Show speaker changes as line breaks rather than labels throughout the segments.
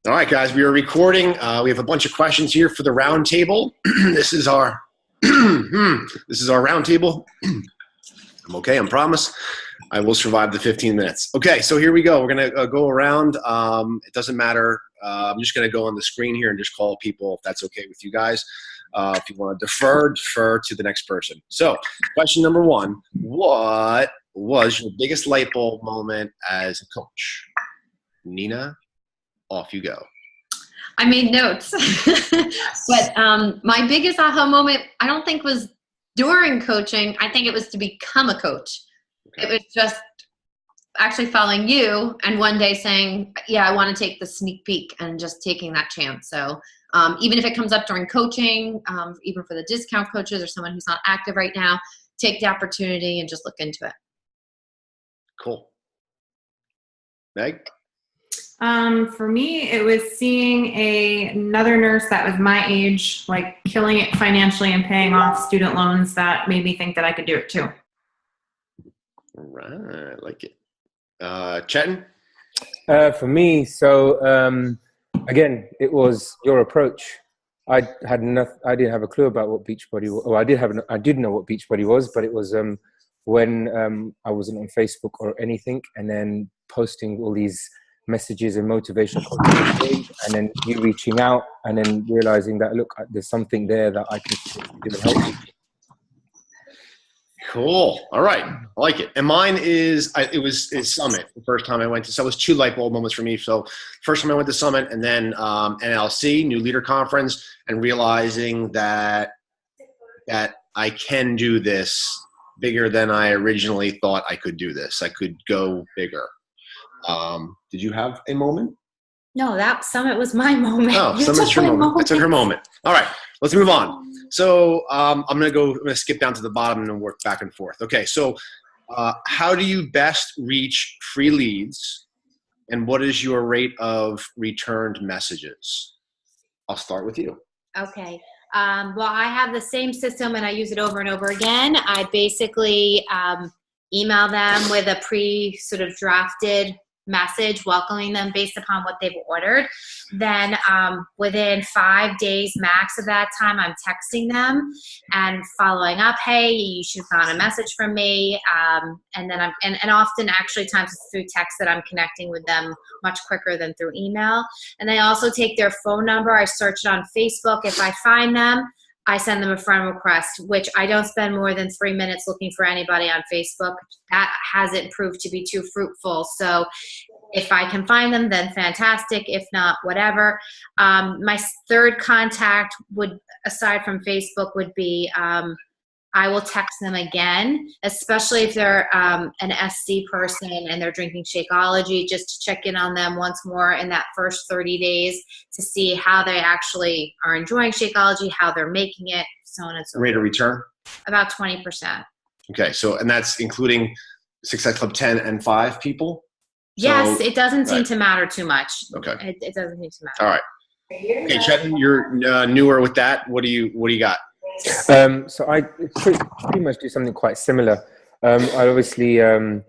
All right, guys, we are recording. We have a bunch of questions here for the roundtable. This is our roundtable. I'm okay, I promise. I will survive the 15 minutes. Okay, so here we go. We're going to go around. It doesn't matter. I'm just going to go on the screen here and just call people if that's okay with you guys. If you want to defer to the next person. So question number one, what was your biggest light bulb moment as a coach? Nina, off you go.
I made notes, but my biggest aha moment, I don't think was during coaching. I think it was to become a coach. Okay. It was just actually following you and one day saying, yeah, I want to take the sneak peek and just taking that chance. So even if it comes up during coaching, even for the discount coaches or someone who's not active right now, take the opportunity and just look into it.
Cool. Meg?
For me, it was seeing another nurse that was my age, like killing it financially and paying off student loans that made me think that I could do it too.
All right, I like it. Chetan?
For me, so again, it was your approach. I didn't have a clue about what Beachbody was. Well, I did know what Beachbody was, but it was when I wasn't on Facebook or anything, and then posting all these messages and motivational content, and then you reaching out and then realizing that, look, there's something there that I can do and help you.
Cool. All right. I like it. And mine is Summit. The first time I went to, so it was two light bulb moments for me. So first time I went to Summit, and then NLC, New Leader Conference, and realizing that I can do this bigger than I originally thought I could do this. I could go bigger. Did you have a moment?
No, that Summit was my moment.
Oh, Summit's your moment. I took her moment. All right, let's move on. So I'm gonna skip down to the bottom and then work back and forth. Okay, so how do you best reach free leads, and what is your rate of returned messages? I'll start with you.
Okay. Well, I have the same system and I use it over and over again. I basically email them with a sort of drafted message welcoming them based upon what they've ordered. Then within 5 days max of that time, I'm texting them and following up. Hey, you should have gotten a message from me. And then and often actually times it's through text that I'm connecting with them much quicker than through email. And I also take their phone number. I search it on Facebook. If I find them, I send them a friend request, which I don't spend more than 3 minutes looking for anybody on Facebook. That hasn't proved to be too fruitful. So if I can find them, then fantastic. If not, whatever. My third contact would, aside from Facebook, would be I will text them again, especially if they're an SC person and they're drinking Shakeology, just to check in on them once more in that first 30 days to see how they actually are enjoying Shakeology, how they're making it, so on and so forth.
Rate of return?
About 20%.
Okay, so, and that's including Success Club 10 and 5 people?
Yes, it doesn't seem to matter too much.
Okay.
It doesn't seem to matter.
All right. Okay, Chetan, you're newer with that. What do you got?
So I pretty much do something quite similar. I obviously I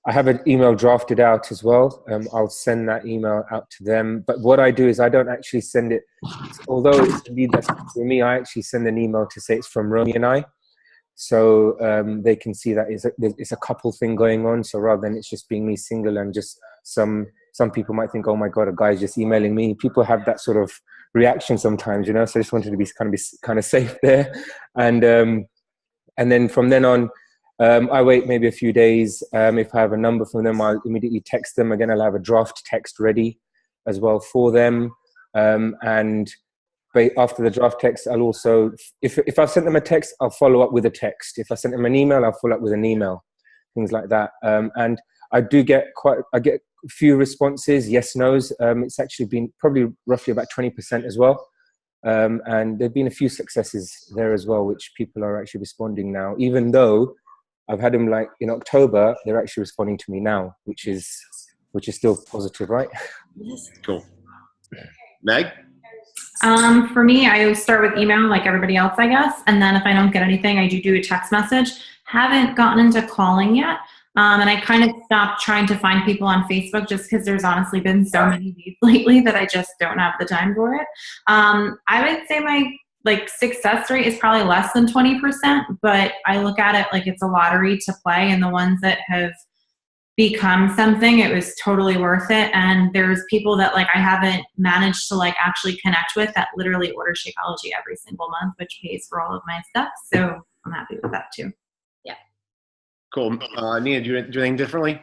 have an email drafted out as well. I'll send that email out to them. But what I do is I don't actually send it. Although it's a lead that's for me, I actually send an email to say it's from Romy and I. So they can see that it's a couple thing going on. So rather than it's just being me single and just some people might think, oh my God, a guy's just emailing me. People have that sort of reaction sometimes, you know. So I just wanted to be kind of safe there. And then from then on, I wait maybe a few days. If I have a number from them, I'll immediately text them. Again, I'll have a draft text ready as well for them. And after the draft text, I'll also, if I've sent them a text, I'll follow up with a text. If I sent them an email, I'll follow up with an email, things like that. And I get a few responses, yes, no's. It's actually been probably roughly about 20% as well. And there've been a few successes there as well, which people are actually responding now, even though I've had them like in October, they're actually responding to me now, which is still positive, right?
Yes.
Cool. Meg?
For me, I start with email like everybody else, I guess. And then if I don't get anything, I do a text message. Haven't gotten into calling yet. And I kind of stopped trying to find people on Facebook just because there's honestly been so many leads lately that I just don't have the time for it. I would say my success rate is probably less than 20%, but I look at it like it's a lottery to play, and the ones that have become something, it was totally worth it. And there's people that I haven't managed to actually connect with that literally order Shakeology every single month, which pays for all of my stuff. So I'm happy with that too.
Yeah.
Cool. Nina, do you do anything differently?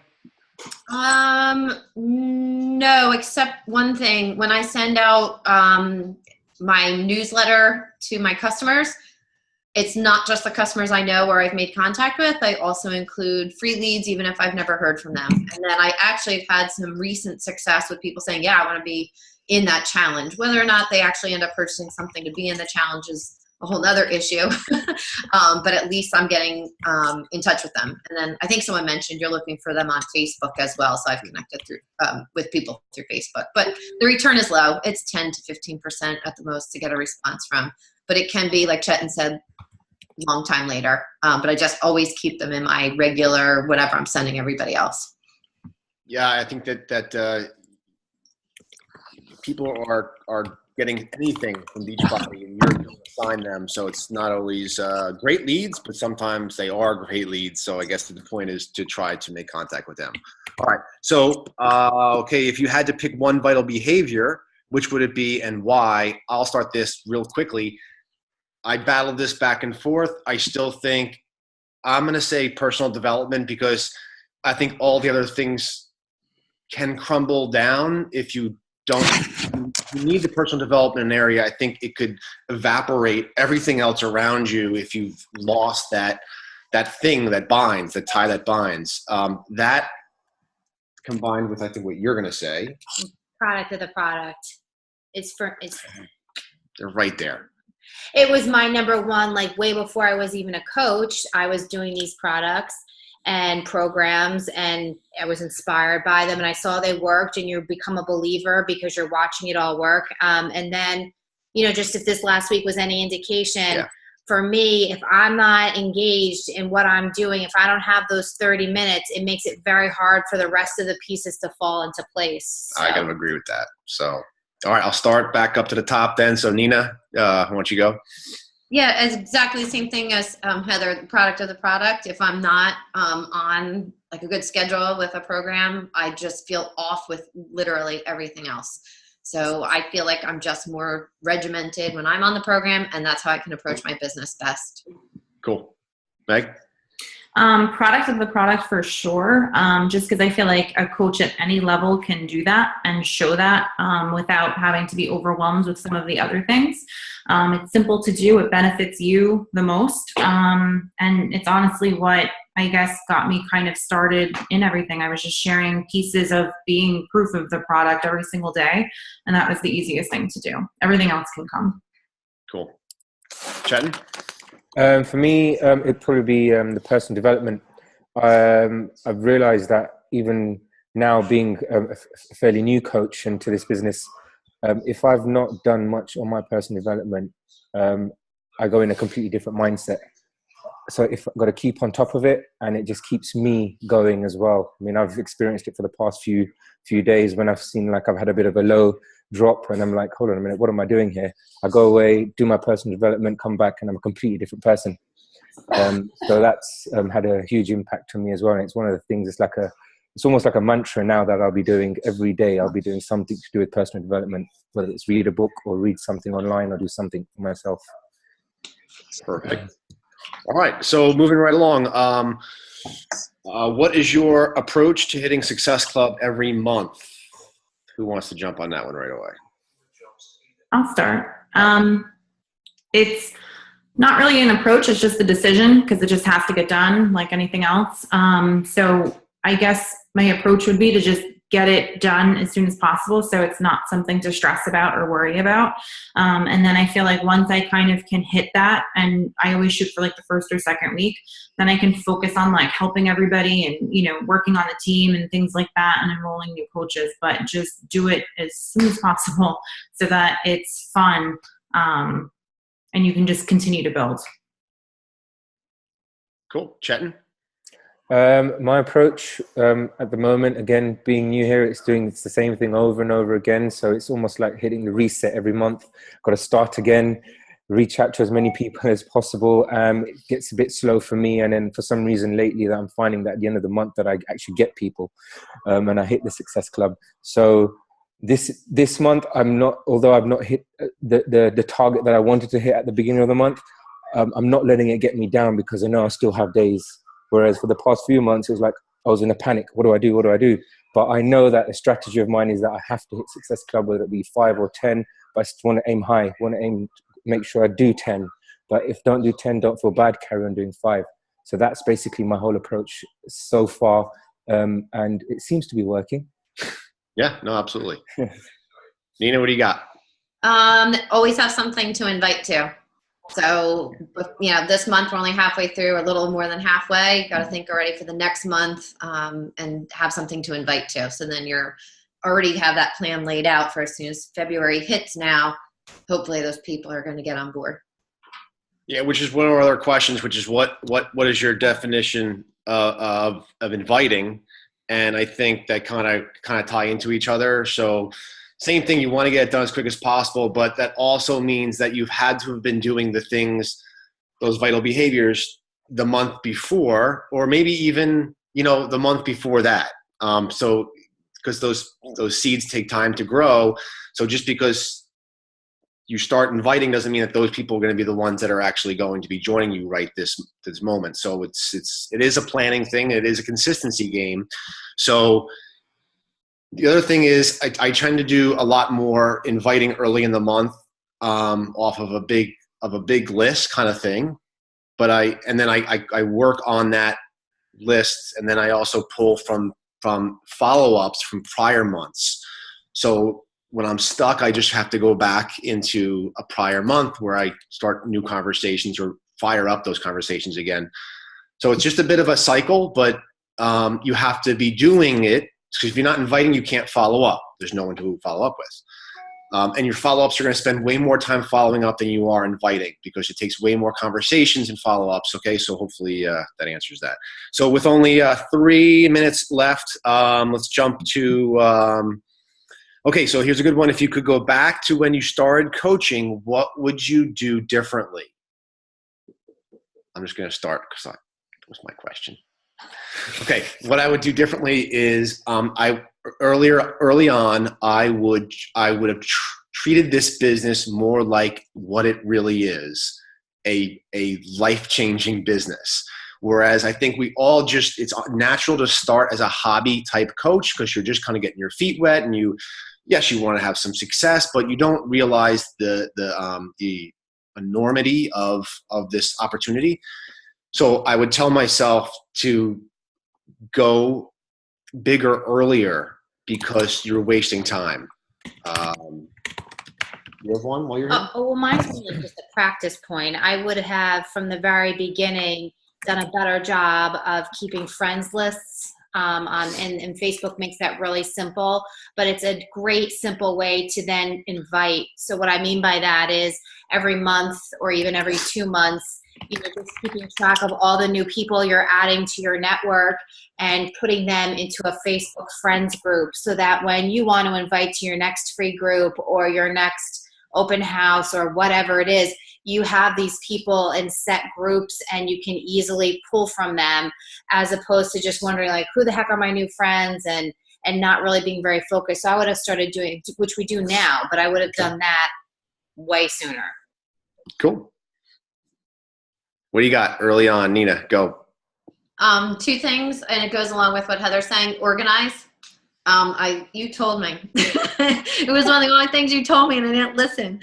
No, except one thing. When I send out my newsletter to my customers, it's not just the customers I know or I've made contact with. I also include free leads, even if I've never heard from them. And then I actually have had some recent success with people saying, yeah, I want to be in that challenge. Whether or not they actually end up purchasing something to be in the challenge is a whole other issue. But at least I'm getting in touch with them. And then I think someone mentioned you're looking for them on Facebook as well. So I've connected through with people through Facebook. But the return is low. It's 10 to 15% at the most to get a response from. But it can be, like Chetan said, long time later. But I just always keep them in my regular whatever I'm sending everybody else.
Yeah, I think that people are getting anything from Beachbody, and you're going to assign them. So it's not always great leads, but sometimes they are great leads. So I guess the point is to try to make contact with them. All right. So, okay, if you had to pick one vital behavior, which would it be and why? I'll start this real quickly. I battled this back and forth. I still think I'm going to say personal development, because I think all the other things can crumble down if you don't. You need the personal development area. I think it could evaporate everything else around you if you've lost that thing that binds, the tie that binds. That combined with, I think, what you're going to say.
Product of the product.
They're right there.
It was my number one, way before I was even a coach. I was doing these products and programs, and I was inspired by them, and I saw they worked, and you become a believer because you're watching it all work. And then, just if this last week was any indication, for me, if I'm not engaged in what I'm doing, if I don't have those 30 minutes, it makes it very hard for the rest of the pieces to fall into place. So.
I gotta agree with that. So. All right, I'll start back up to the top then. So Nina, why don't you go?
Yeah, it's exactly the same thing as Heather, the product of the product. If I'm not on a good schedule with a program, I just feel off with literally everything else. So I feel like I'm just more regimented when I'm on the program, and that's how I can approach my business best.
Cool. Meg?
Product of the product for sure. Just because I feel like a coach at any level can do that and show that without having to be overwhelmed with some of the other things. It's simple to do. It benefits you the most. And it's honestly what I guess got me kind of started in everything. I was just sharing pieces of being proof of the product every single day. And that was the easiest thing to do. Everything else can come.
Cool. Chetan?
For me, it'd probably be the personal development. I've realized that even now being a fairly new coach into this business, if I've not done much on my personal development, I go in a completely different mindset. So if I've got to keep on top of it, and it just keeps me going as well. I mean, I've experienced it for the past few days when I've seen like I've had a bit of a low drop, and I'm like, hold on a minute, what am I doing here? I go away, do my personal development, come back, and I'm a completely different person. So that's had a huge impact on me as well. And it's one of the things, it's almost like a mantra now that I'll be doing every day. I'll be doing something to do with personal development, whether it's read a book or read something online or do something for myself.
Perfect. All right, so moving right along, what is your approach to hitting Success Club every month? Who wants to jump on that one right away?
I'll start. It's not really an approach, it's just a decision, because it just has to get done like anything else. So I guess my approach would be to just get it done as soon as possible, so it's not something to stress about or worry about. And then I feel like once I kind of can hit that, and I always shoot for like the first or second week, then I can focus on like helping everybody and, working on the team and things like that, and enrolling new coaches. But just do it as soon as possible so that it's fun, and you can just continue to build.
Cool. Chetan?
My approach at the moment, again, being new here, it's the same thing over and over again. So it's almost like hitting the reset every month. Got to start again, reach out to as many people as possible. It gets a bit slow for me. And then for some reason lately that I'm finding that at the end of the month that I actually get people and I hit the Success Club. So this month, although I've not hit the target that I wanted to hit at the beginning of the month, I'm not letting it get me down because I know I still have days. Whereas for the past few months, it was like I was in a panic. What do I do? What do I do? But I know that a strategy of mine is that I have to hit Success Club, whether it be 5 or 10. But I just want to aim high. Want to aim, make sure I do 10. But if don't do 10, don't feel bad. Carry on doing 5. So that's basically my whole approach so far, and it seems to be working.
Yeah, no, absolutely. Nina, what do you got?
Always have something to invite to. So, this month we're only halfway through, a little more than halfway. Got to think already for the next month and have something to invite to. So then you're already have that plan laid out for as soon as February hits now. Hopefully those people are going to get on board.
Yeah, which is one of our other questions, which is what is your definition of inviting? And I think that kind of tie into each other. So same thing, you want to get it done as quick as possible, but that also means that you've had to have been doing the things, those vital behaviors the month before, or maybe even, the month before that. So because those seeds take time to grow. So just because you start inviting doesn't mean that those people are going to be the ones that are actually going to be joining you right this moment. So it is a planning thing. It is a consistency game. So the other thing is I tend to do a lot more inviting early in the month off of a big list kind of thing. But I work on that list, and then I also pull from follow-ups from prior months. So when I'm stuck, I just have to go back into a prior month where I start new conversations or fire up those conversations again. So it's just a bit of a cycle, but you have to be doing it. Because if you're not inviting, you can't follow up. There's no one to follow up with. And your follow-ups are going to spend way more time following up than you are inviting, because it takes way more conversations and follow-ups. Okay, so hopefully that answers that. So with only 3 minutes left, let's jump to okay, so here's a good one. If you could go back to when you started coaching, what would you do differently? I'm just going to start because that was my question. Okay, what I would do differently is early on, I would have treated this business more like what it really is, a life-changing business. Whereas I think we all it's natural to start as a hobby type coach because you're just kind of getting your feet wet, and you want to have some success, but you don't realize the enormity of this opportunity. So I would tell myself to go bigger earlier because you're wasting time. You have one while you're here?
Well, mine's really just a practice point. I would have, from the very beginning, done a better job of keeping friends lists. And Facebook makes that really simple, but it's a great, simple way to then invite. So what I mean by that is every month or even every 2 months, just keeping track of all the new people you're adding to your network and putting them into a Facebook friends group, so that when you want to invite to your next free group or your next open house or whatever it is, you have these people in set groups and you can easily pull from them, as opposed to just wondering like, who the heck are my new friends, and not really being very focused. So I would have started doing, which we do now, but I would have done that way sooner.
Cool. What do you got early on, Nina? Go.
2 things, and it goes along with what Heather's saying. Organize. You told me. It was one of the only things you told me, and I didn't listen.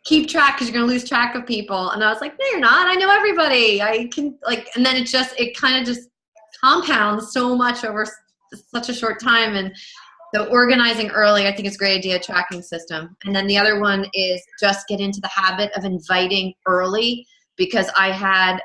Keep track, because you're going to lose track of people. And I was like, no, you're not. I know everybody. I can and then it kind of just compounds so much over such a short time. And so organizing early, I think is a great idea, tracking system. And then the other one is just get into the habit of inviting early, because I had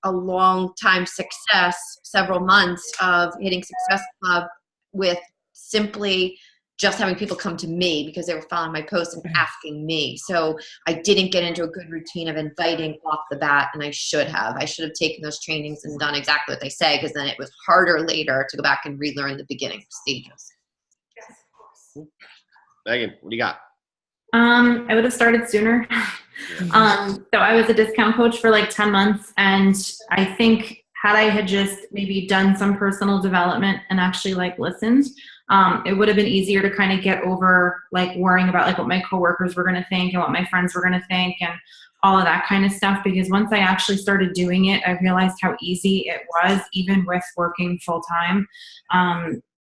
a long time success, several months of hitting Success Club with simply just having people come to me because they were following my post and asking me. So I didn't get into a good routine of inviting off the bat, and I should have. I should have taken those trainings and done exactly what they say, because then it was harder later to go back and relearn the beginning stages.
Megan, what do you got?
I would have started sooner. So I was a discount coach for like 10 months. And I think had I had just maybe done some personal development and actually like listened, it would have been easier to kind of get over like worrying about like what my coworkers were going to think and what my friends were going to think and all of that kind of stuff. Because once I actually started doing it, I realized how easy it was, even with working full time.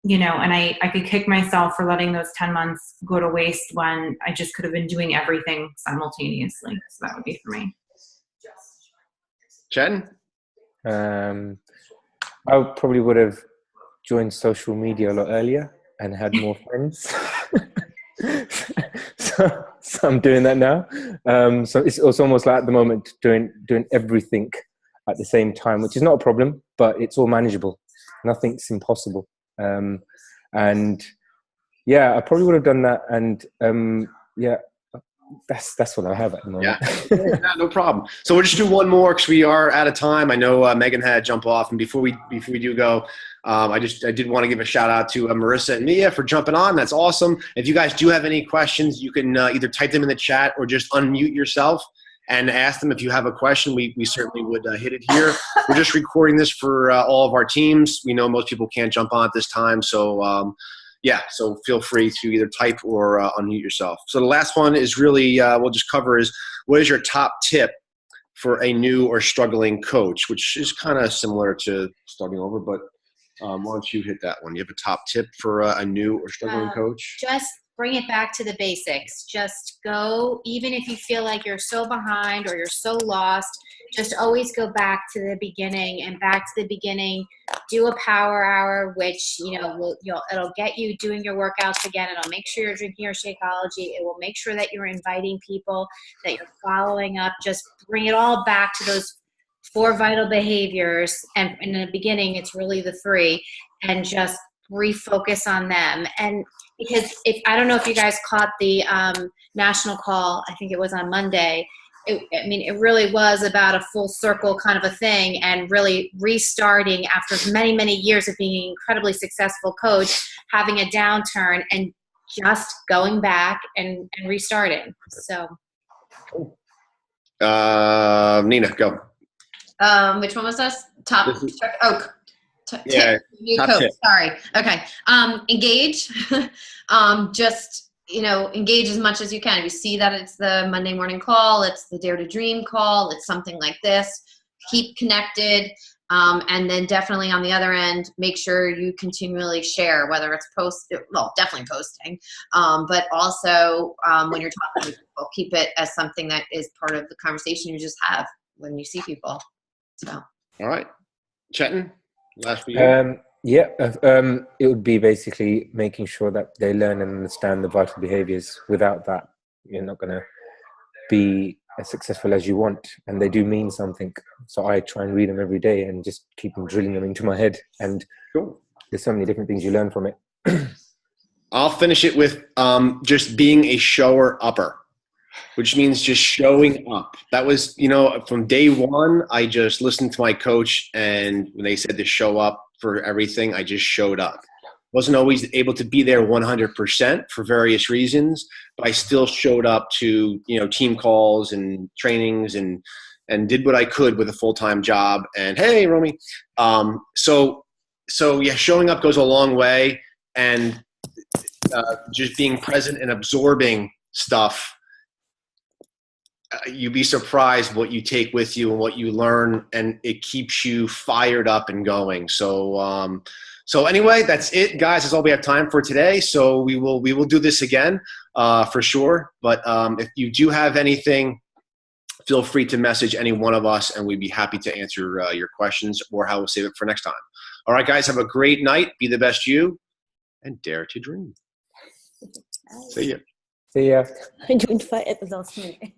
You know, and I could kick myself for letting those 10 months go to waste when I just could have been doing everything simultaneously. So that would be for me.
Jen?
I probably would have joined social media a lot earlier and had more friends. so I'm doing that now. So it's almost like at the moment doing everything at the same time, which is not a problem, but it's all manageable. Nothing's impossible. And yeah, I probably would have done that. And yeah, that's what I have at the moment.
Yeah, no problem. So we'll just do one more because we are out of time. I know Megan had to jump off, and before we do go, I did want to give a shout out to Marissa and Mia for jumping on. That's awesome. If you guys do have any questions, you can either type them in the chat or just unmute yourself and ask them. If you have a question, we certainly would hit it here. We're just recording this for all of our teams. We know most people can't jump on at this time, so yeah, so feel free to either type or unmute yourself. So the last one is really we'll just cover is, what is your top tip for a new or struggling coach, which is kind of similar to starting over, but why don't you hit that one? You have a top tip for a new or struggling coach?
Just bring it back to the basics. Just go, even if you feel like you're so behind or you're so lost, just always go back to the beginning. And back to the beginning, do a power hour, which it'll get you doing your workouts again. It'll make sure you're drinking your Shakeology. It will make sure that you're inviting people, that you're following up. Just bring it all back to those 4 vital behaviors. And in the beginning, it's really the 3, and just refocus on them. And because I don't know if you guys caught the national call, I think it was on Monday. It really was about a full circle kind of a thing, and really restarting after many, many years of being an incredibly successful coach, having a downturn and just going back and restarting. So.
Nina, go.
Which one was this? Top.
Yeah,
new
top
coach.
tip.
Sorry. Okay. Engage. Just, engage as much as you can. If you see that it's the Monday morning call, it's the Dare to Dream call, it's something like this, keep connected. And then definitely on the other end, make sure you continually share, whether it's definitely posting, but also when you're talking to people, keep it as something that is part of the conversation you just have when you see people. So.
All right. Chetan, last for you.
It would be basically making sure that they learn and understand the vital behaviors. Without that, you're not going to be as successful as you want, and they do mean something. So I try and read them every day and just keep them, drilling them into my head. And there's so many different things you learn from it.
I'll finish it with just being a shower-upper, which means just showing up. That was, from day one, I just listened to my coach, and when they said to show up for everything, I just showed up. Wasn't always able to be there 100% for various reasons, but I still showed up to, team calls and trainings and did what I could with a full-time job. And hey, Romy. So yeah, showing up goes a long way, and just being present and absorbing stuff. You'd be surprised what you take with you and what you learn, and it keeps you fired up and going. So anyway, that's it, guys. That's all we have time for today. So we will do this again for sure. But if you do have anything, feel free to message any one of us, and we'd be happy to answer your questions, or how we'll save it for next time. All right, guys, have a great night. Be the best you, and dare to dream. See ya.
See ya.
I don't fight at the last minute.